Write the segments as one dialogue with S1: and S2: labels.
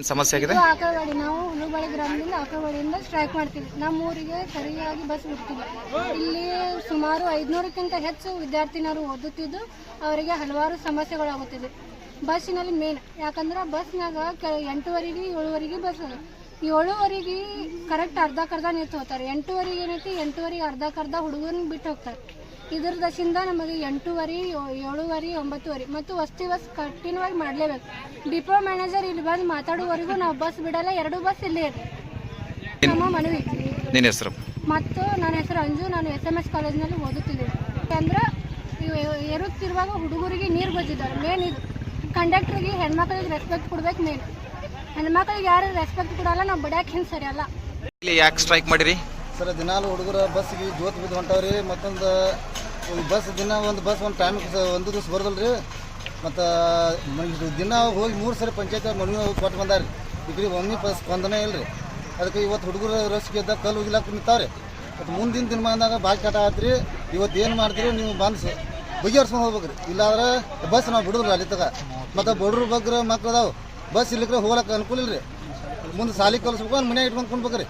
S1: ಸಮಸ್ಯೆ ಆಗಿದೆ.
S2: ಆಕಳವಾಡಿ ನಾವು ಹುಳುಬಾಳಿ ಗ್ರಾಮದಿಂದ ಆಕಳವಾಡಿಯಿಂದ ಸ್ಟ್ರೈಕ್ ಮಾಡ್ತೀವಿ. ನಮ್ಮ ಊರಿಗೆ ಸರಿಯಾಗಿ ಬಸ್ ಬಿಡ್ತೀವಿ. ಇಲ್ಲಿ ಸುಮಾರು 500ಕ್ಕಿಂತ ಹೆಚ್ಚು ವಿದ್ಯಾರ್ಥಿನಿಯರು ಓದುತ್ತಿದ್ದು ಅವರಿಗೆ ಹಲವಾರು ಸಮಸ್ಯೆಗಳಾಗುತ್ತಿದೆ. ಬಸ್ಸಿನಲ್ಲಿ ಮೇನ್ ಯಾಕಂದ್ರೆ ಬಸ್ನಾಗ 8:15 7:15 ಬಸ್ 7:15 ಕರೆಕ್ಟ್ ಅರ್ಧಕ್ಕರ್ಧ ನಿಂತು ಹೋಗ್ತಾರೆ. 8:15 ಏನೈತಿ 8:15 ಅರ್ಧಕ್ಕರ್ಧ ಹುಡುಗರನ್ನ ಬಿಟ್ಟು ಹೋಗ್ತಾರೆ. ಇದರ ದಶಿಂದ ನಮಗೆ 8:15 7:15 9:15 ಮತ್ತು ವಸ್ತಿ ಬಸ್ ಕಠಿಣವಾಗಿ ಮಾಡಲೇಬೇಕು. ಡಿಪೋ ಮ್ಯಾನೇಜರ್ ಇಲ್ಲಿ ಬಂದು ಮಾತಾಡುವವರೆಗೂ ನಾವು ಬಸ್ ಬಿಡಲ್ಲ. 2 ಬಸ್ ಇಲ್ಲೇ ಇದೆ. ನಮ್ಮ ಮನವಿ.
S1: ನಿನ್ನ ಹೆಸರು?
S2: ಮತ್ತು ನನ್ನ ಹೆಸರು ಅಂಜು. ನಾನು SMS ಕಾಲೇಜ್ನಲ್ಲಿ ಓದುತ್ತಿದ್ದೇನೆ. ಅಂದ್ರೆ ಏರುತ್ತಿರುವಾಗ ಹುಡುಗರಿಗೆ ನೀರು ಬಜ್ಜಿದ್ದಾರೆ. ಮೇನ್ ಇದು ಕಂಡಕ್ಟ್ರಿಗೆ ಹೆಣ್ಮಕ್ಳಿಗೆ ರೆಸ್ಪೆಕ್ಟ್ ಕೊಡ್ಬೇಕು. ಮೇನ್ ಹೆಣ್ಮಕ್ಳಿಗೆ ಯಾರು ರೆಸ್ಪೆಕ್ಟ್ ಕೊಡಲ್ಲ. ನಾವು ಬಡ್ಯಾಕೆ ಹಿಂಗೆ ಸರಿ ಅಲ್ಲ.
S1: ಯಾಕೆ ಸ್ಟ್ರೈಕ್ ಮಾಡಿರಿ
S3: ಸರ್? ದಿನಾಲು ಹುಡುಗರ ಬಸ್ಸಿಗೆ ಜೋತ್ ಬಿದ್ದು ಹೊಂಟವ್ರಿ. ಮತ್ತೊಂದು ಬಸ್ ದಿನ ಒಂದು ಬಸ್ ಒಂದು ಟೈಮಿಗೆ ಒಂದು ದಿವಸ ಬರೋದಲ್ಲ ರೀ. ಮತ್ತು ದಿನ ಹೋಗಿ 3 ಸರಿ ಪಂಚಾಯತ್ ಮನವಿ ಹೋಗಿ ಕೊಟ್ಟು ಬಂದಾರಿ. ಈ ಕಡೆ ಒಮ್ಮೆ ಸ್ಪಂದನೆ ಇಲ್ಲ ರೀ. ಅದಕ್ಕೆ ಇವತ್ತು ಹುಡುಗರು ರಸ್ಗೆ ಇದ್ದಾಗ ಕಲ್ಲು ಹೋಗಿಲಾಕ ನಿಂತಾವ್ರಿ. ಮತ್ತು ಮುಂದಿನ ದಿನಮಾನದಾಗ ಬಾಯಿ ಕಟ ಆತ್ರಿ. ಇವತ್ತು ಏನು ಮಾಡ್ತೀರಿ ನೀವು ಬಂದು ಬಗೆಹರಿಸ್ಕೊಂಡು ಹೋಗ್ಬೇಕ್ರಿ. ಇಲ್ಲಾಂದ್ರೆ ಬಸ್ ನಾವು ಬಿಡೋದಿಲ್ಲ ಅಲ್ಲಿ ತಗ. ಮತ್ತು ಬಡ್ರ ಬಗ್ರ ಮಕ್ಳು ಅದಾವೆ. ಬಸ್ ಇಲ್ಲಿಕ್ರೆ ಹೋಗ್ಲಕ್ಕೆ ಅನುಕೂಲ ಇಲ್ಲ ರೀ. ಮುಂದೆ ಸಾಲಿ ಕಲಿಸ್ಬೇಕು ಮನ್ಯಾಗ ಇಟ್ಕೊಂಡು ಕುಂಡ್ಬೇಕ್ರಿ.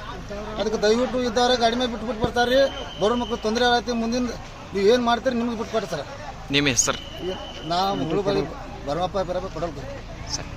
S3: ಅದಕ್ಕೆ ದಯವಿಟ್ಟು ಇದ್ದವ್ರೆ ಗಾಡಿ ಮೇಲೆ ಬಿಟ್ಟು ಬರ್ತಾರೆ ರೀ. ಬಡ್ರ ಮಕ್ಳು ತೊಂದರೆ ಆಗತ್ತೆ. ಮುಂದಿನ ನೀವು ಏನು ಮಾಡ್ತೀರಿ ನಿಮಗೆ ಬಿಟ್ಟು ಕೊಡ್ರಿ ಸರ್.
S1: ನಿಮ್ಮ ಹೆಸರು?
S3: ನಾವು ಹುಡುಗರಿಗೆ ಬರವಪ್ಪ ಪಡೋಲ್ರಿ ಸರ್.